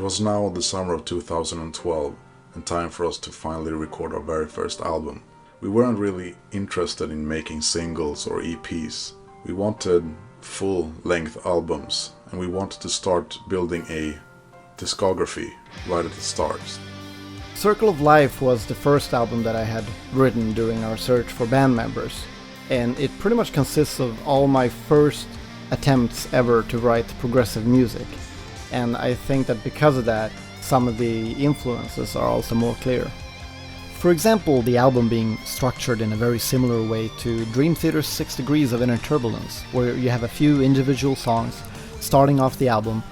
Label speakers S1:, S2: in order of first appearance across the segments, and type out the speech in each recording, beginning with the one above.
S1: It was now the summer of 2012 and time for us to finally record our very first album. We weren't really interested in making singles or EPs. We wanted full-length albums and we wanted to start building a discography right at the start.
S2: Circle of Life was the first album that I had written during our search for band members, and it pretty much consists of all my first attempts ever to write progressive music. And I think that because of that, some of the influences are also more clear. For example, the album being structured in a very similar way to Dream Theater's 6 Degrees of Inner Turbulence, where you have a few individual songs starting off the album,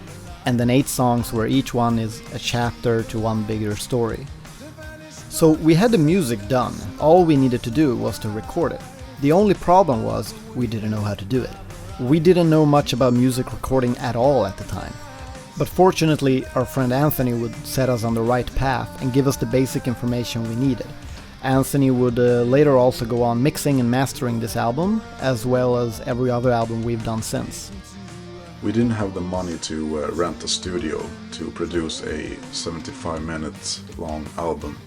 S2: and then 8 songs where each one is a chapter to one bigger story. So we had the music done, all we needed to do was to record it. The only problem was we didn't know how to do it. We didn't know much about music recording at all at the time. But fortunately, our friend Anthony would set us on the right path and give us the basic information we needed. Anthony would later also go on mixing and mastering this album, as well as every other album we've done since.
S1: We didn't have the money to rent a studio to produce a 75-minute long album.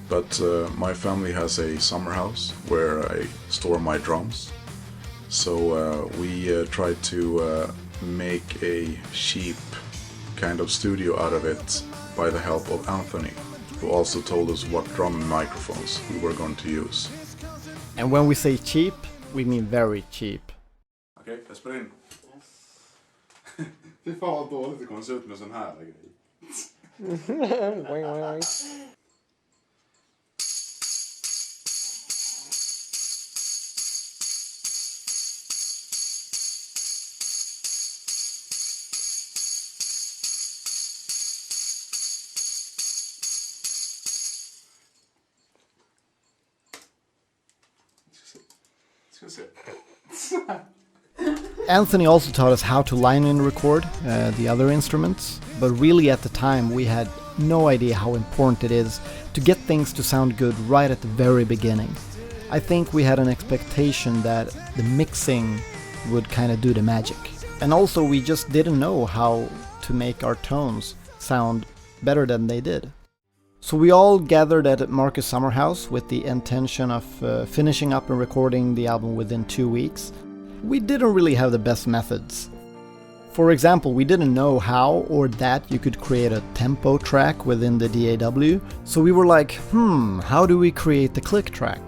S1: But my family has a summer house where I store my drums. So we tried to make a cheap kind of studio out of it by the help of Anthony, who also told us what drum microphones we were going to use.
S2: And when we say cheap, we mean very cheap.
S1: Okej, jag spelar in. Fy fan vad dåligt det kommer se ut med sån här grej.
S2: Anthony also taught us how to line and record the other instruments, but really at the time we had no idea how important it is to get things to sound good right at the very beginning. I think we had an expectation that the mixing would kind of do the magic. And also we just didn't know how to make our tones sound better than they did. So we all gathered at Marcus' summer house with the intention of finishing up and recording the album within 2 weeks. We didn't really have the best methods. For example, we didn't know how or that you could create a tempo track within the DAW, so we were like, how do we create the click track?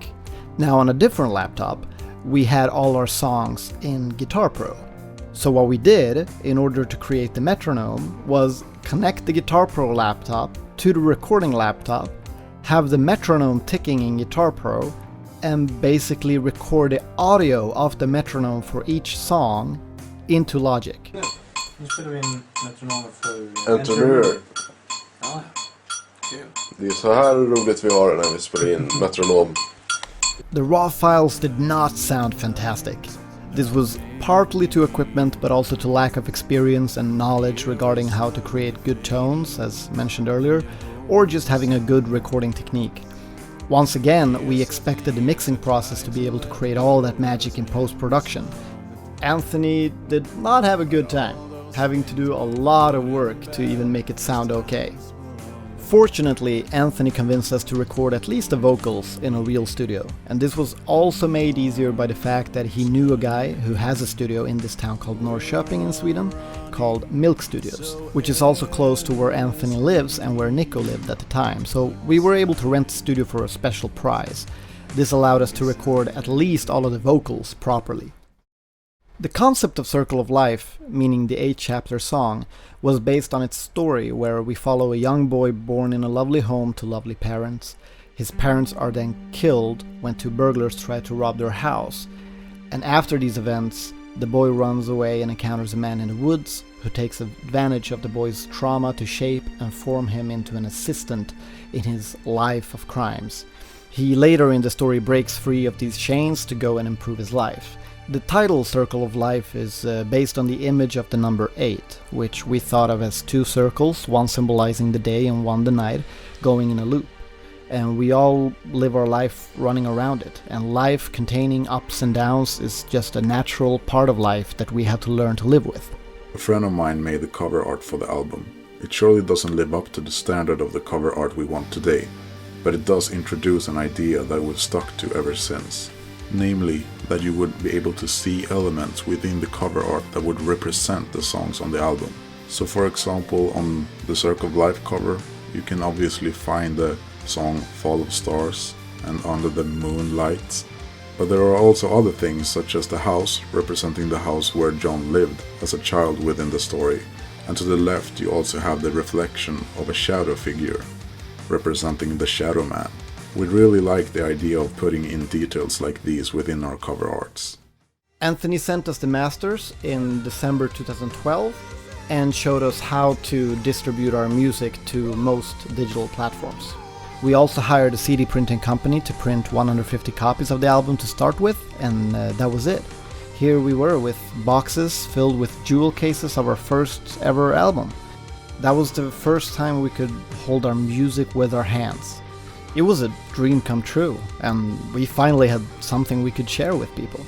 S2: Now on a different laptop, we had all our songs in Guitar Pro. So what we did, in order to create the metronome, was connect the Guitar Pro laptop to the recording laptop, have the metronome ticking in Guitar Pro, and basically record the audio of the metronome for each song into Logic.
S3: Nu spelar vi in metronomer för
S4: Entrepreneur.
S3: Ja, kul.
S4: Det är så här roligt vi har det när vi spelar in metronom.
S2: The raw files did not sound fantastic. This was partly to equipment but also to lack of experience and knowledge regarding how to create good tones, as mentioned earlier, or just having a good recording technique. Once again, we expected the mixing process to be able to create all that magic in post-production. Anthony did not have a good time, having to do a lot of work to even make it sound okay. Fortunately, Anthony convinced us to record at least the vocals in a real studio, and this was also made easier by the fact that he knew a guy who has a studio in this town called Norrköping in Sweden, called Milk Studios, which is also close to where Anthony lives and where Nico lived at the time, so we were able to rent the studio for a special price. This allowed us to record at least all of the vocals properly. The concept of Circle of Life, meaning the 8-chapter song, was based on its story where we follow a young boy born in a lovely home to lovely parents. His parents are then killed when 2 burglars try to rob their house, and after these events, the boy runs away and encounters a man in the woods who takes advantage of the boy's trauma to shape and form him into an assistant in his life of crimes. He later in the story breaks free of these chains to go and improve his life. The title Circle of Life is based on the image of the number 8, which we thought of as 2 circles, one symbolizing the day and one the night, going in a loop. And we all live our life running around it, and life containing ups and downs is just a natural part of life that we have to learn to live with.
S1: A friend of mine made the cover art for the album. It surely doesn't live up to the standard of the cover art we want today, but it does introduce an idea that we've stuck to ever since. Namely, that you would be able to see elements within the cover art that would represent the songs on the album. So for example, on the Circle of Life cover, you can obviously find the song Fall of Stars and Under the Moonlight. But there are also other things, such as the house, representing the house where John lived as a child within the story. And to the left you also have the reflection of a shadow figure, representing the Shadow Man. We really like the idea of putting in details like these within our cover arts.
S2: Anthony sent us the masters in December 2012 and showed us how to distribute our music to most digital platforms. We also hired a CD printing company to print 150 copies of the album to start with, and that was it. Here we were with boxes filled with jewel cases of our first ever album. That was the first time we could hold our music with our hands. It was a dream come true, and we finally had something we could share with people.